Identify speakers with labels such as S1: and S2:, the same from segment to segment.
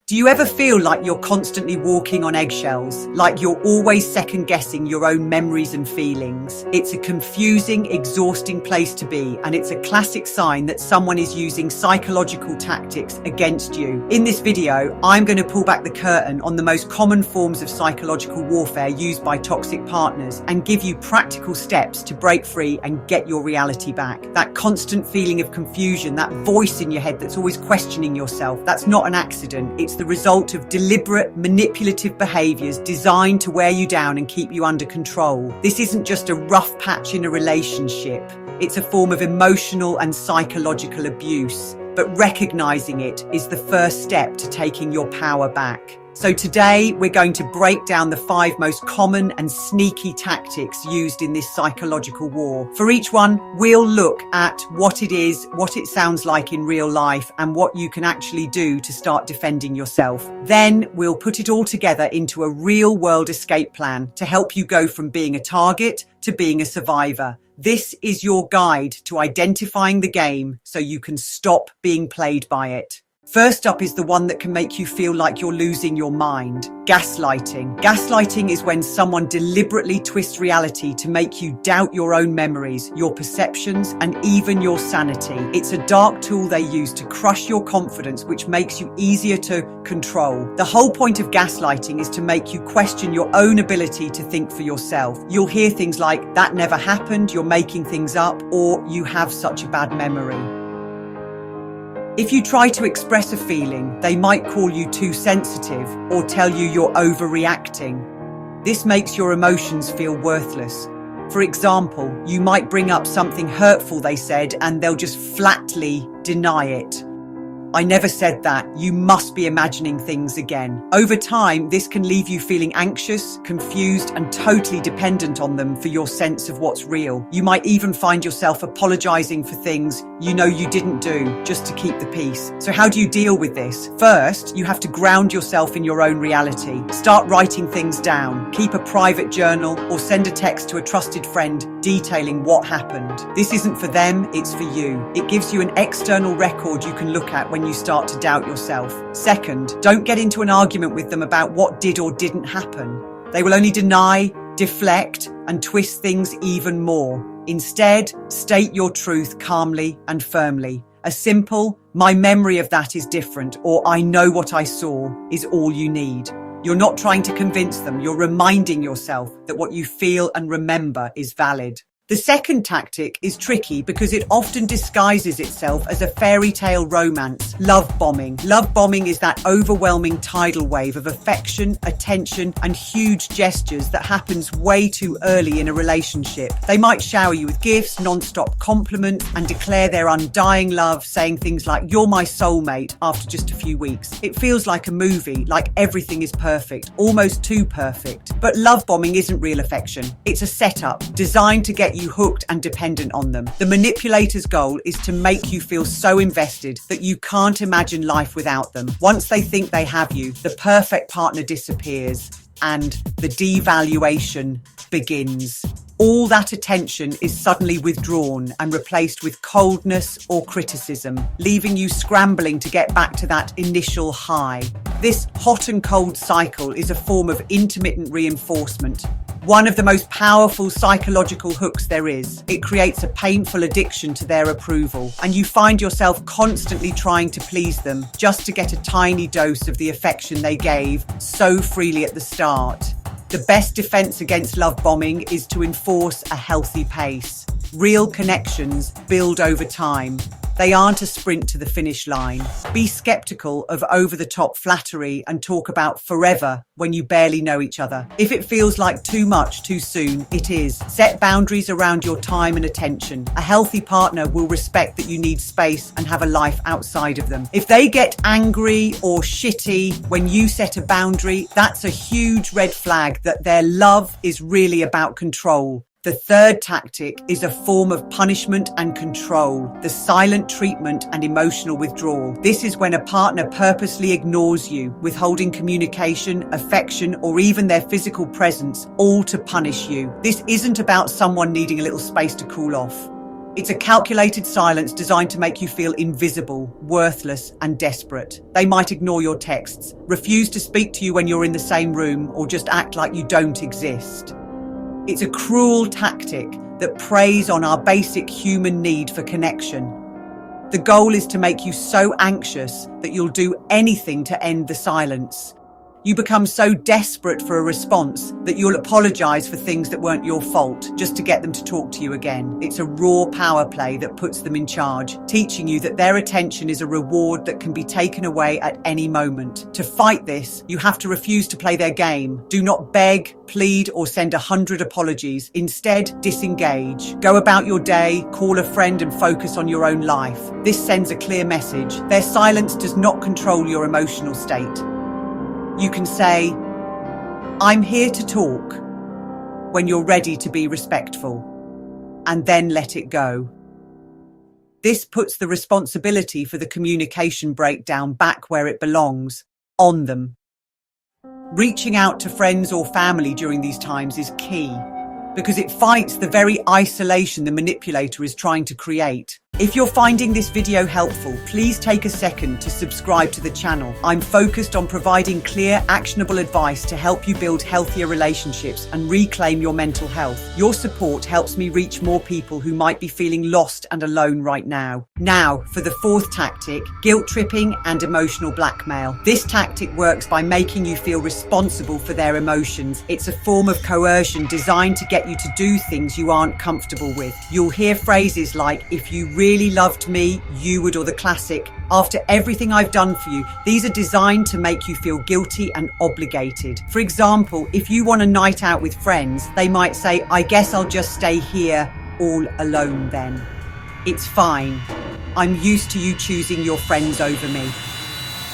S1: Do you ever feel like you're constantly walking on eggshells, like you're always second-guessing your own memories and feelings? It's a confusing, exhausting place to be, and it's a classic sign that someone is using psychological tactics against you. In this video, I'm going to pull back the curtain on the most common forms of psychological warfare used by toxic partners and give you practical steps to break free and get your reality back. That constant feeling of confusion, that voice in your head that's always questioning yourself, that's not an accident. It's the result of deliberate, manipulative behaviors designed to wear you down and keep you under control. This isn't just a rough patch in a relationship. It's a form of emotional and psychological abuse. But recognizing it is the first step to taking your power back. So today we're going to break down the 5 most common and sneaky tactics used in this psychological war. For each one, we'll look at what it is, what it sounds like in real life, and what you can actually do to start defending yourself. Then we'll put it all together into a real-world escape plan to help you go from being a target to being a survivor. This is your guide to identifying the game so you can stop being played by it. First up is the one that can make you feel like you're losing your mind. Gaslighting. Gaslighting is when someone deliberately twists reality to make you doubt your own memories, your perceptions, and even your sanity. It's a dark tool they use to crush your confidence, which makes you easier to control. The whole point of gaslighting is to make you question your own ability to think for yourself. You'll hear things like, "That never happened," "You're making things up," or "You have such a bad memory." If you try to express a feeling, they might call you too sensitive or tell you you're overreacting. This makes your emotions feel worthless. For example, you might bring up something hurtful they said and they'll just flatly deny it. "I never said that. You must be imagining things again." Over time, this can leave you feeling anxious, confused, and totally dependent on them for your sense of what's real. You might even find yourself apologizing for things you know you didn't do just to keep the peace. So how do you deal with this? First, you have to ground yourself in your own reality. Start writing things down. Keep a private journal or send a text to a trusted friend detailing what happened. This isn't for them, it's for you. It gives you an external record you can look at when you start to doubt yourself. Second, don't get into an argument with them about what did or didn't happen. They will only deny, deflect, and twist things even more. Instead, state your truth calmly and firmly. A simple, "My memory of that is different," or "I know what I saw," is all you need. You're not trying to convince them, you're reminding yourself that what you feel and remember is valid. The second tactic is tricky because it often disguises itself as a fairy tale romance, love bombing. Love bombing is that overwhelming tidal wave of affection, attention, and huge gestures that happens way too early in a relationship. They might shower you with gifts, non-stop compliments, and declare their undying love, saying things like, "You're my soulmate," after just a few weeks. It feels like a movie, like everything is perfect, almost too perfect. But love bombing isn't real affection. It's a setup designed to get you hooked and dependent on them. The manipulator's goal is to make you feel so invested that you can't imagine life without them. Once they think they have you, the perfect partner disappears and the devaluation begins. All that attention is suddenly withdrawn and replaced with coldness or criticism, leaving you scrambling to get back to that initial high. This hot and cold cycle is a form of intermittent reinforcement. One of the most powerful psychological hooks there is. It creates a painful addiction to their approval, and you find yourself constantly trying to please them just to get a tiny dose of the affection they gave so freely at the start. The best defense against love bombing is to enforce a healthy pace. Real connections build over time. They aren't a sprint to the finish line. Be skeptical of over-the-top flattery and talk about forever when you barely know each other. If it feels like too much too soon, it is. Set boundaries around your time and attention. A healthy partner will respect that you need space and have a life outside of them. If they get angry or shitty when you set a boundary, that's a huge red flag that their love is really about control. The third tactic is a form of punishment and control, the silent treatment and emotional withdrawal. This is when a partner purposely ignores you, withholding communication, affection, or even their physical presence, all to punish you. This isn't about someone needing a little space to cool off. It's a calculated silence designed to make you feel invisible, worthless, and desperate. They might ignore your texts, refuse to speak to you when you're in the same room, or just act like you don't exist. It's a cruel tactic that preys on our basic human need for connection. The goal is to make you so anxious that you'll do anything to end the silence. You become so desperate for a response that you'll apologize for things that weren't your fault just to get them to talk to you again. It's a raw power play that puts them in charge, teaching you that their attention is a reward that can be taken away at any moment. To fight this, you have to refuse to play their game. Do not beg, plead, or send 100 apologies. Instead, disengage. Go about your day, call a friend, and focus on your own life. This sends a clear message. Their silence does not control your emotional state. You can say, "I'm here to talk," when you're ready to be respectful, and then let it go. This puts the responsibility for the communication breakdown back where it belongs, on them. Reaching out to friends or family during these times is key, because it fights the very isolation the manipulator is trying to create. If you're finding this video helpful, please take a second to subscribe to the channel. I'm focused on providing clear, actionable advice to help you build healthier relationships and reclaim your mental health. Your support helps me reach more people who might be feeling lost and alone right now. Now, for the fourth tactic, guilt tripping and emotional blackmail. This tactic works by making you feel responsible for their emotions. It's a form of coercion designed to get you to do things you aren't comfortable with. You'll hear phrases like, "If you really loved me, you would," or the classic, "After everything I've done for you." These are designed to make you feel guilty and obligated. For example, if you want a night out with friends, they might say, "I guess I'll just stay here all alone then. It's fine. I'm used to you choosing your friends over me."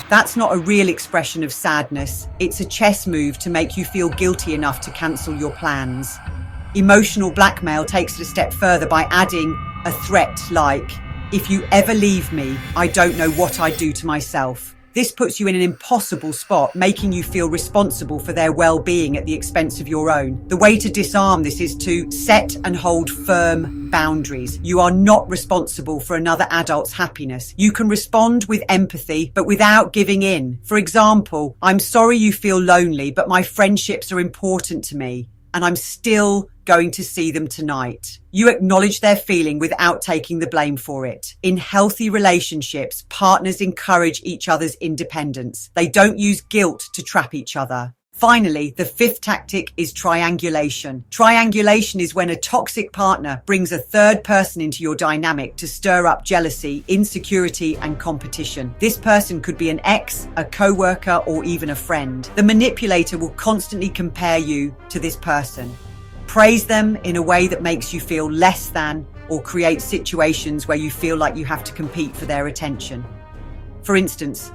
S1: That's not a real expression of sadness. It's a chess move to make you feel guilty enough to cancel your plans. Emotional blackmail takes it a step further by adding a threat like, "If you ever leave me, I don't know what I'd do to myself." This puts you in an impossible spot, making you feel responsible for their well-being at the expense of your own. The way to disarm this is to set and hold firm boundaries. You are not responsible for another adult's happiness. You can respond with empathy, but without giving in. For example, "I'm sorry you feel lonely, but my friendships are important to me, and I'm still going to see them tonight." You acknowledge their feeling without taking the blame for it. In healthy relationships, partners encourage each other's independence. They don't use guilt to trap each other. Finally, the fifth tactic is triangulation. Triangulation is when a toxic partner brings a third person into your dynamic to stir up jealousy, insecurity, and competition. This person could be an ex, a co-worker, or even a friend. The manipulator will constantly compare you to this person, praise them in a way that makes you feel less than, or create situations where you feel like you have to compete for their attention. For instance,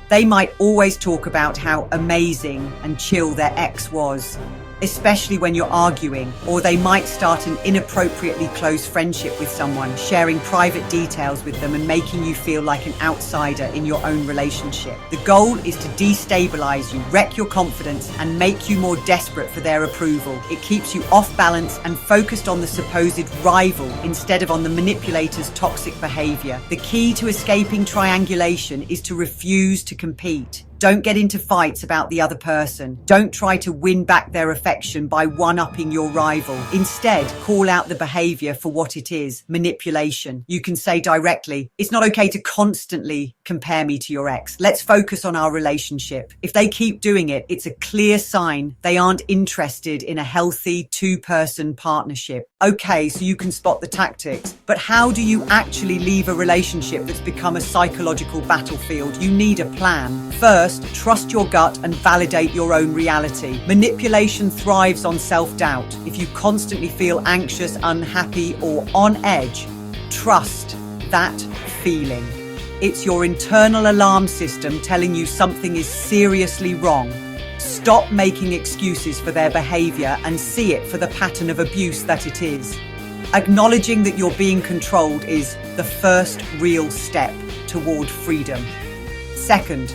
S1: they might always talk about how amazing and chill their ex was, especially when you're arguing, or they might start an inappropriately close friendship with someone, sharing private details with them and making you feel like an outsider in your own relationship. The goal is to destabilize you, wreck your confidence, and make you more desperate for their approval. It keeps you off balance and focused on the supposed rival instead of on the manipulator's toxic behavior. The key to escaping triangulation is to refuse to compete. Don't get into fights about the other person. Don't try to win back their affection by one-upping your rival. Instead, call out the behavior for what it is, manipulation. You can say directly, "It's not okay to constantly compare me to your ex. Let's focus on our relationship." If they keep doing it, it's a clear sign they aren't interested in a healthy two-person partnership. Okay, so you can spot the tactics, but how do you actually leave a relationship that's become a psychological battlefield? You need a plan. First, trust your gut and validate your own reality. Manipulation thrives on self-doubt. If you constantly feel anxious, unhappy, or on edge, trust that feeling. It's your internal alarm system telling you something is seriously wrong. Stop making excuses for their behavior and see it for the pattern of abuse that it is. Acknowledging that you're being controlled is the first real step toward freedom. Second,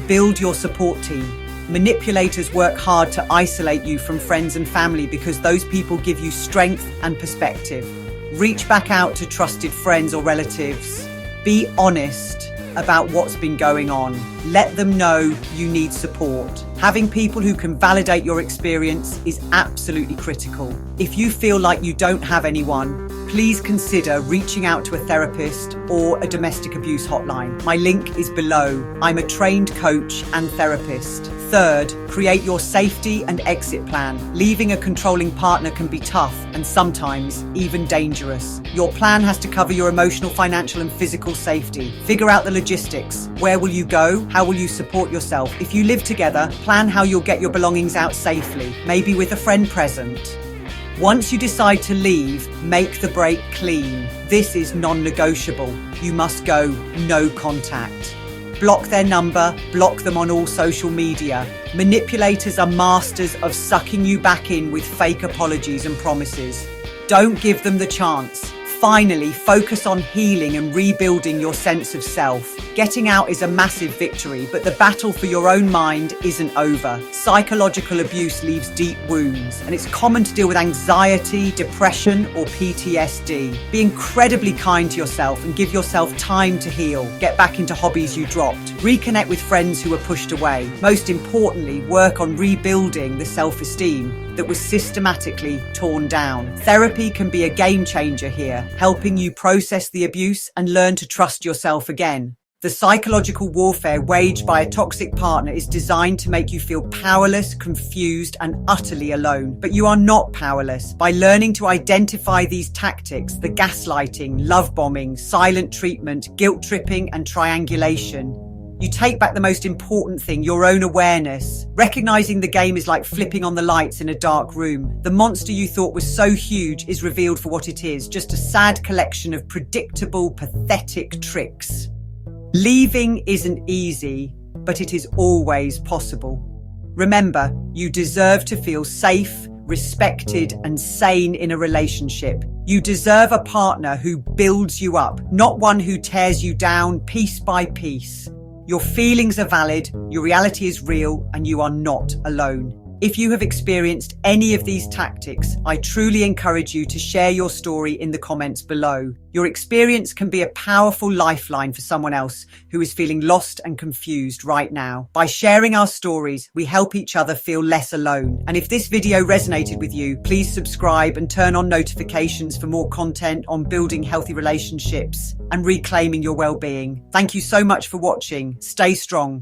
S1: build your support team. Manipulators work hard to isolate you from friends and family because those people give you strength and perspective. Reach back out to trusted friends or relatives. Be honest about what's been going on. Let them know you need support. Having people who can validate your experience is absolutely critical. If you feel like you don't have anyone, please consider reaching out to a therapist or a domestic abuse hotline. My link is below. I'm a trained coach and therapist. Third, create your safety and exit plan. Leaving a controlling partner can be tough and sometimes even dangerous. Your plan has to cover your emotional, financial, and physical safety. Figure out the logistics. Where will you go? How will you support yourself? If you live together, plan how you'll get your belongings out safely, maybe with a friend present. Once you decide to leave, make the break clean. This is non-negotiable. You must go no contact. Block their number, block them on all social media. Manipulators are masters of sucking you back in with fake apologies and promises. Don't give them the chance. Finally, focus on healing and rebuilding your sense of self. Getting out is a massive victory, but the battle for your own mind isn't over. Psychological abuse leaves deep wounds, and it's common to deal with anxiety, depression, or PTSD. Be incredibly kind to yourself and give yourself time to heal. Get back into hobbies you dropped. Reconnect with friends who were pushed away. Most importantly, work on rebuilding the self-esteem that was systematically torn down. Therapy can be a game changer here, helping you process the abuse and learn to trust yourself again. The psychological warfare waged by a toxic partner is designed to make you feel powerless, confused, and utterly alone. But you are not powerless. By learning to identify these tactics, the gaslighting, love bombing, silent treatment, guilt tripping, and triangulation, you take back the most important thing, your own awareness. Recognizing the game is like flipping on the lights in a dark room. The monster you thought was so huge is revealed for what it is, just a sad collection of predictable, pathetic tricks. Leaving isn't easy, but it is always possible. Remember, you deserve to feel safe, respected, and sane in a relationship. You deserve a partner who builds you up, not one who tears you down piece by piece. Your feelings are valid, your reality is real, and you are not alone. If you have experienced any of these tactics, I truly encourage you to share your story in the comments below. Your experience can be a powerful lifeline for someone else who is feeling lost and confused right now. By sharing our stories, we help each other feel less alone. And if this video resonated with you, please subscribe and turn on notifications for more content on building healthy relationships and reclaiming your well-being. Thank you so much for watching. Stay strong.